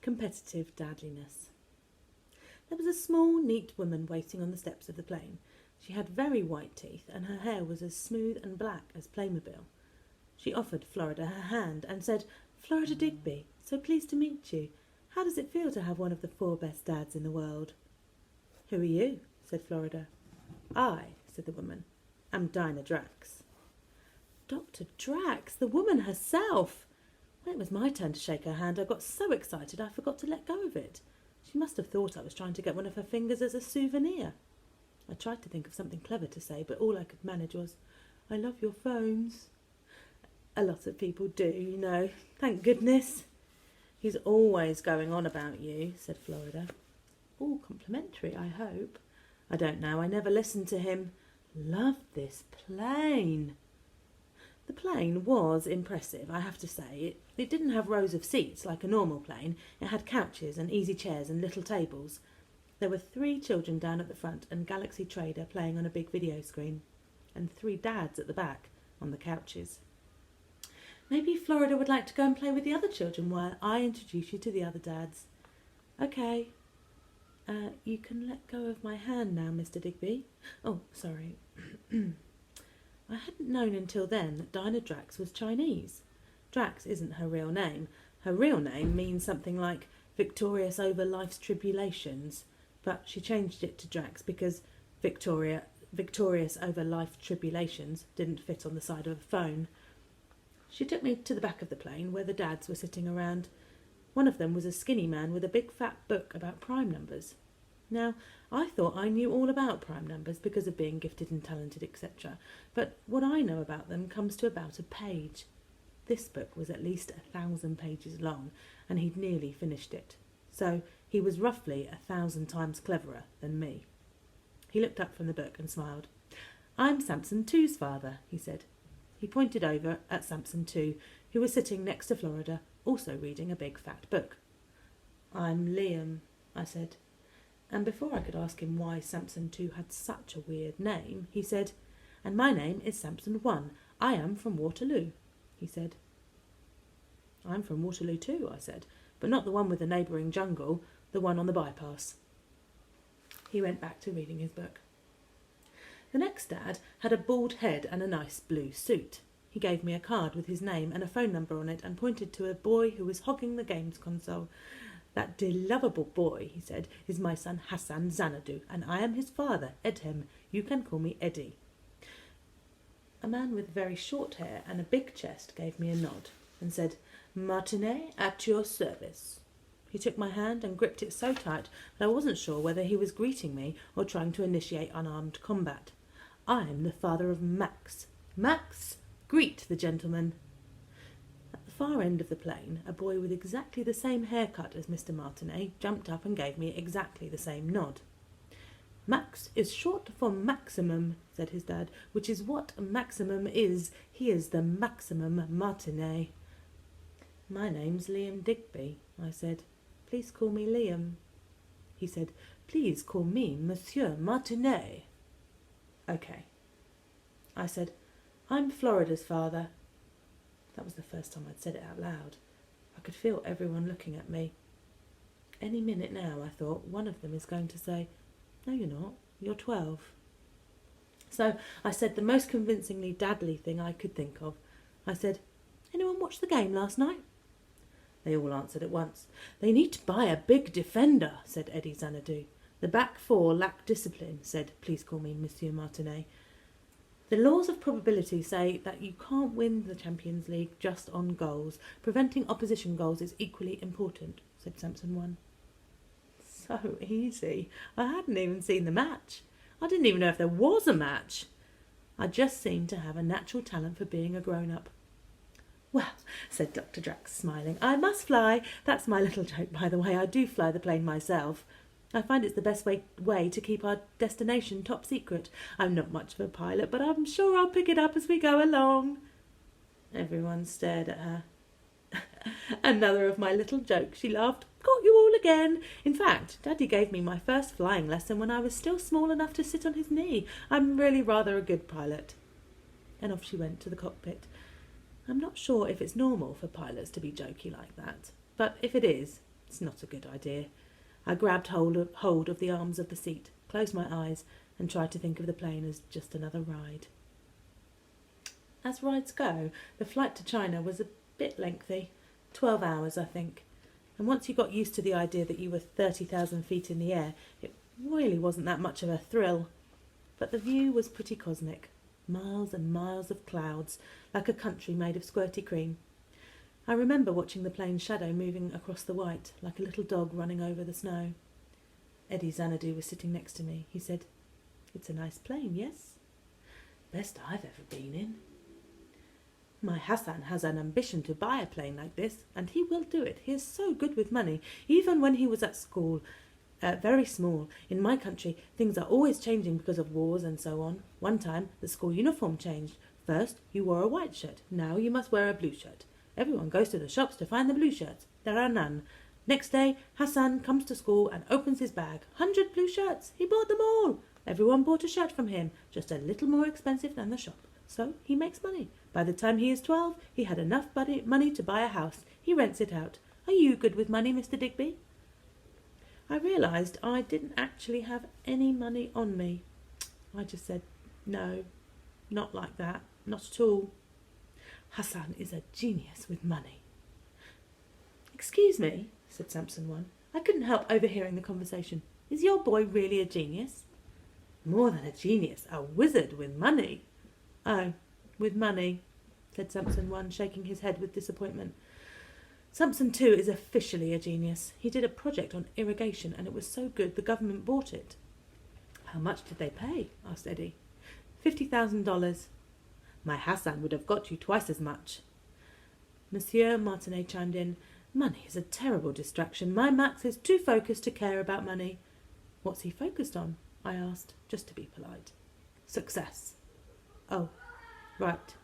competitive dadliness. There was a small, neat woman waiting on the steps of the plane. She had very white teeth, and her hair was as smooth and black as Playmobil. She offered Florida her hand and said, "Florida Digby, so pleased to meet you. How does it feel to have one of the 4 best dads in the world?" "Who are you?" said Florida. "I," said the woman, "am Dinah Drax." Dr. Drax, the woman herself! When it was my turn to shake her hand, I got so excited I forgot to let go of it. She must have thought I was trying to get one of her fingers as a souvenir. I tried to think of something clever to say, but all I could manage was, "I love your phones." A lot of people do, you know. Thank goodness. "He's always going on about you," said Florida. "All complimentary, I hope." "I don't know. I never listened to him." "Love this plane." The plane was impressive, I have to say. It didn't have rows of seats like a normal plane. It had couches and easy chairs and little tables. There were 3 children down at the front and Galaxy Trader playing on a big video screen, and 3 dads at the back on the couches. "Maybe Florida would like to go and play with the other children while I introduce you to the other dads." "Okay. You can let go of my hand now, Mr. Digby." "Oh, sorry." I hadn't known until then that Dinah Drax was Chinese. Drax isn't her real name. Her real name means something like victorious over life's tribulations, but she changed it to Drax because victorious over life's tribulations didn't fit on the side of a phone. She took me to the back of the plane where the dads were sitting around. One of them was a skinny man with a big fat book about prime numbers. Now, I thought I knew all about prime numbers because of being gifted and talented, etc. But what I know about them comes to about a page. This book was at least 1,000 pages long, and he'd nearly finished it. So he was roughly 1,000 times cleverer than me. He looked up from the book and smiled. "I'm Samson II's father," he said. He pointed over at Samson II, who was sitting next to Florida, also reading a big fat book. "I'm Liam," I said. And before I could ask him why Samson II had such a weird name, he said, "And my name is Samson I. I am from Waterloo," he said. "I'm from Waterloo too," I said, "but not the one with the neighbouring jungle, the one on the bypass." He went back to reading his book. The next dad had a bald head and a nice blue suit. He gave me a card with his name and a phone number on it and pointed to a boy who was hogging the games console. "That dear lovable boy," he said, "is my son Hassan Xanadu, and I am his father, Edhem. You can call me Eddie." A man with very short hair and a big chest gave me a nod and said, "Martinet, at your service." He took my hand and gripped it so tight that I wasn't sure whether he was greeting me or trying to initiate unarmed combat. "I am the father of Max. Max, greet the gentleman." At the far end of the plane, a boy with exactly the same haircut as Mr. Martinet jumped up and gave me exactly the same nod. "Max is short for maximum," said his dad, "which is what maximum is. He is the maximum Martinet." "My name's Liam Digby," I said. "Please call me Liam." He said, "Please call me Monsieur Martinet." "Okay." I said, "I'm Florida's father." That was the first time I'd said it out loud. I could feel everyone looking at me. Any minute now, I thought, one of them is going to say, "No, you're not. You're 12. So I said the most convincingly dadly thing I could think of. I said, "Anyone watch the game last night?" They all answered at once. "They need to buy a big defender," said Eddie Xanadu. "The back 4 lack discipline," said "Please call me Monsieur Martinet." "The laws of probability say that you can't win the Champions League just on goals. Preventing opposition goals is equally important," said Samson I. So easy. I hadn't even seen the match. I didn't even know if there was a match. I just seemed to have a natural talent for being a grown-up. "Well," said Dr. Drax, smiling, "I must fly. That's my little joke, by the way. I do fly the plane myself. I find it's the best way to keep our destination top secret. I'm not much of a pilot, but I'm sure I'll pick it up as we go along." Everyone stared at her. Another of my little jokes, she laughed. "Got you all again. In fact, Daddy gave me my first flying lesson when I was still small enough to sit on his knee. I'm really rather a good pilot." And off she went to the cockpit. I'm not sure if it's normal for pilots to be jokey like that, but if it is, It's not a good idea. I grabbed hold of the arms of the seat, closed my eyes, and tried to think of the plane as just another ride. As rides go, the flight to China was a bit lengthy. 12 hours, I think. And once you got used to the idea that you were 30,000 feet in the air, it really wasn't that much of a thrill. But the view was pretty cosmic. Miles and miles of clouds, like a country made of squirty cream. I remember watching the plane's shadow moving across the white, like a little dog running over the snow. Eddie Xanadu was sitting next to me. He said, "It's a nice plane, yes?" "Best I've ever been in." "My Hassan has an ambition to buy a plane like this, and he will do it. He is so good with money, even when he was at school. Very small. In my country, things are always changing because of wars and so on. One time, the school uniform changed. First, you wore a white shirt. Now you must wear a blue shirt. Everyone goes to the shops to find the blue shirts. There are none. Next day, Hassan comes to school and opens his bag. 100 blue shirts. He bought them all. Everyone bought a shirt from him, just a little more expensive than the shop. So he makes money. By the time he is 12, he had enough money to buy a house. He rents it out. Are you good with money, Mr. Digby?" I realised I didn't actually have any money on me. I just said, "No, not like that, not at all. Hassan is a genius with money." "Excuse me," said Samson One. I couldn't help overhearing the conversation. "Is your boy really a genius?" "More than a genius, a wizard with money." "Oh, with money," said Samson One, shaking his head with disappointment. Samson Two is officially a genius. He did a project on irrigation, and it was so good the government bought it. "How much did they pay?" asked Eddie. $50,000. "My Hassan would have got you twice as much." Monsieur Martinet chimed in. "Money is a terrible distraction. My Max is too focused to care about money." "What's he focused on?" I asked, just to be polite. "Success." "Oh, right.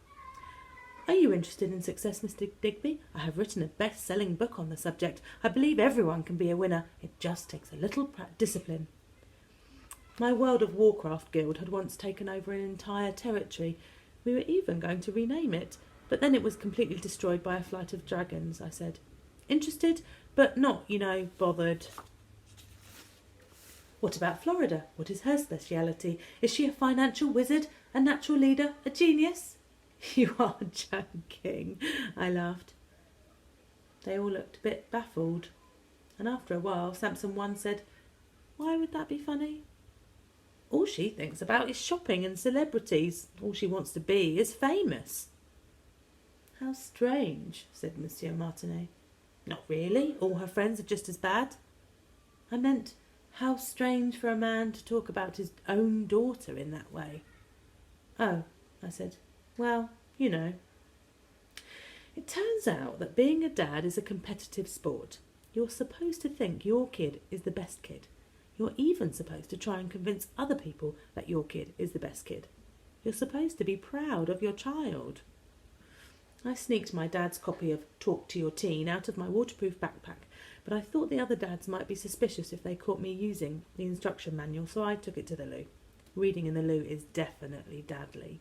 Are you interested in success, Mr. Digby? I have written a best-selling book on the subject. I believe everyone can be a winner. It just takes a little discipline." My World of Warcraft guild had once taken over an entire territory. We were even going to rename it, but then it was completely destroyed by a flight of dragons, I said. "Interested, but not, bothered." "What about Florida? What is her speciality? Is she a financial wizard, a natural leader, a genius?" "You are joking," I laughed. They all looked a bit baffled, and after a while Samson One said, "Why would that be funny?" "All she thinks about is shopping and celebrities. All she wants to be is famous." "How strange," said Monsieur Martinet. "Not really. All her friends are just as bad." "I meant, how strange for a man to talk about his own daughter in that way." "Oh," I said. "Well, It turns out that being a dad is a competitive sport. You're supposed to think your kid is the best kid. You're even supposed to try and convince other people that your kid is the best kid. You're supposed to be proud of your child. I sneaked my dad's copy of Talk to Your Teen out of my waterproof backpack, but I thought the other dads might be suspicious if they caught me using the instruction manual, so I took it to the loo. Reading in the loo is definitely dadly.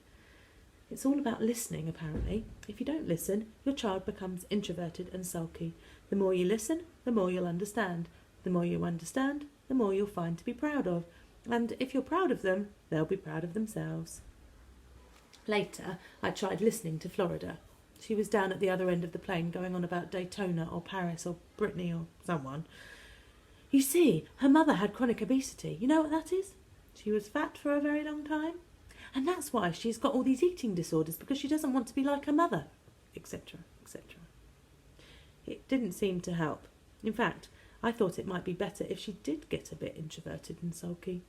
It's all about listening, apparently. If you don't listen, your child becomes introverted and sulky. The more you listen, the more you'll understand. The more you understand, the more you'll find to be proud of. And if you're proud of them, they'll be proud of themselves. Later, I tried listening to Florida. She was down at the other end of the plane going on about Daytona or Paris or Brittany or someone. "You see, her mother had chronic obesity. You know what that is? She was fat for a very long time. And that's why she's got all these eating disorders, because she doesn't want to be like her mother," etc., etc. It didn't seem to help. In fact, I thought it might be better if she did get a bit introverted and sulky.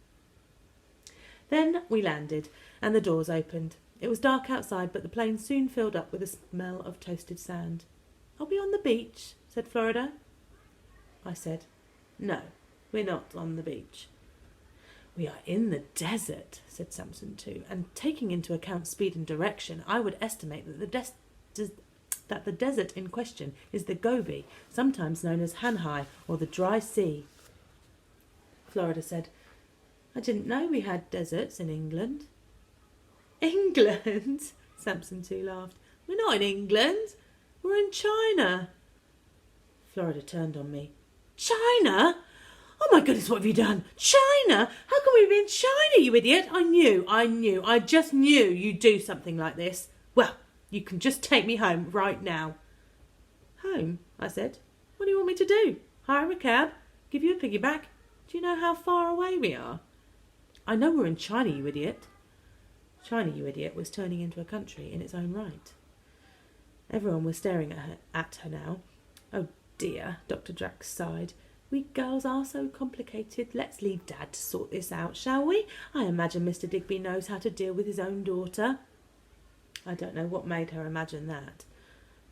Then we landed, and the doors opened. It was dark outside, but the plane soon filled up with the smell of toasted sand. "Are we on the beach?" said Florida. I said, "No, we're not on the beach." "We are in the desert," said Samson Two, and taking into account speed and direction, I would estimate that the desert in question is the Gobi, sometimes known as Hanhai, or the Dry Sea. Florida said, "I didn't know we had deserts in England." "England?" Samson Two laughed. "We're not in England. We're in China." Florida turned on me. China? Oh my goodness, what have you done? China? How can we be in China, you idiot? I just knew you'd do something like this. Well, you can just take me home right now. Home? I said. What do you want me to do? Hire a cab? Give you a piggyback? Do you know how far away we are? I know we're in China, you idiot. China, you idiot, was turning into a country in its own right. Everyone was staring at her now. Oh dear, Dr. Drax sighed. We girls are so complicated. Let's leave Dad to sort this out, shall we? I imagine Mr. Digby knows how to deal with his own daughter. I don't know what made her imagine that.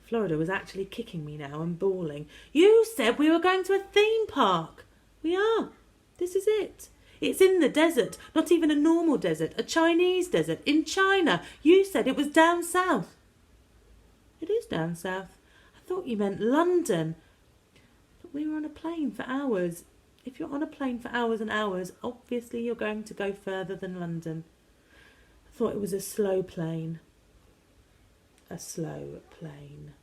Florida was actually kicking me now and bawling. You said we were going to a theme park. We are. This is it. It's in the desert. Not even a normal desert. A Chinese desert. In China. You said it was down south. It is down south. I thought you meant London. But we were on a plane for hours. If you're on a plane for hours and hours, obviously you're going to go further than London. I thought it was a slow plane. A slow plane.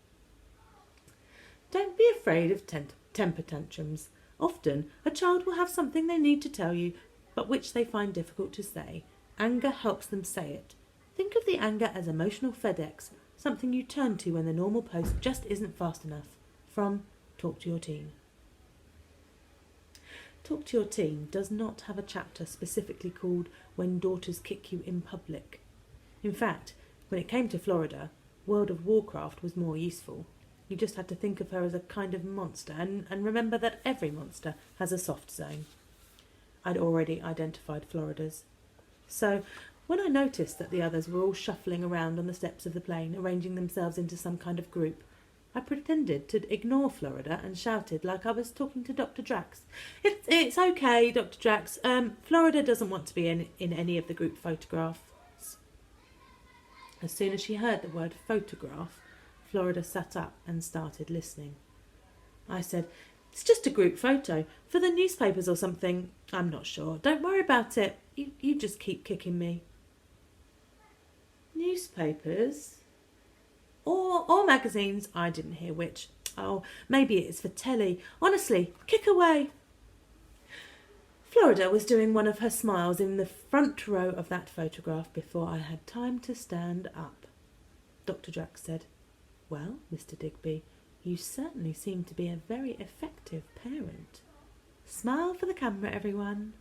Don't be afraid of temper tantrums. Often a child will have something they need to tell you, but which they find difficult to say. Anger helps them say it. Think of the anger as emotional FedEx, something you turn to when the normal post just isn't fast enough. From Talk to Your Teen. Talk to Your Teen does not have a chapter specifically called When Daughters Kick You in Public. In fact, when it came to Florida, World of Warcraft was more useful. You just had to think of her as a kind of monster and remember that every monster has a soft zone. I'd already identified Florida's. So when I noticed that the others were all shuffling around on the steps of the plane, arranging themselves into some kind of group, I pretended to ignore Florida and shouted like I was talking to Dr. Drax. It's okay, Dr. Drax. Florida doesn't want to be in any of the group photographs. As soon as she heard the word photograph, Florida sat up and started listening. I said, it's just a group photo, for the newspapers or something. I'm not sure. Don't worry about it. You just keep kicking me. Newspapers? Or magazines? I didn't hear which. Oh, maybe it's for telly. Honestly, kick away. Florida was doing one of her smiles in the front row of that photograph before I had time to stand up. Dr. Drax said, Well, Mr. Digby, you certainly seem to be a very effective parent. Smile for the camera, everyone.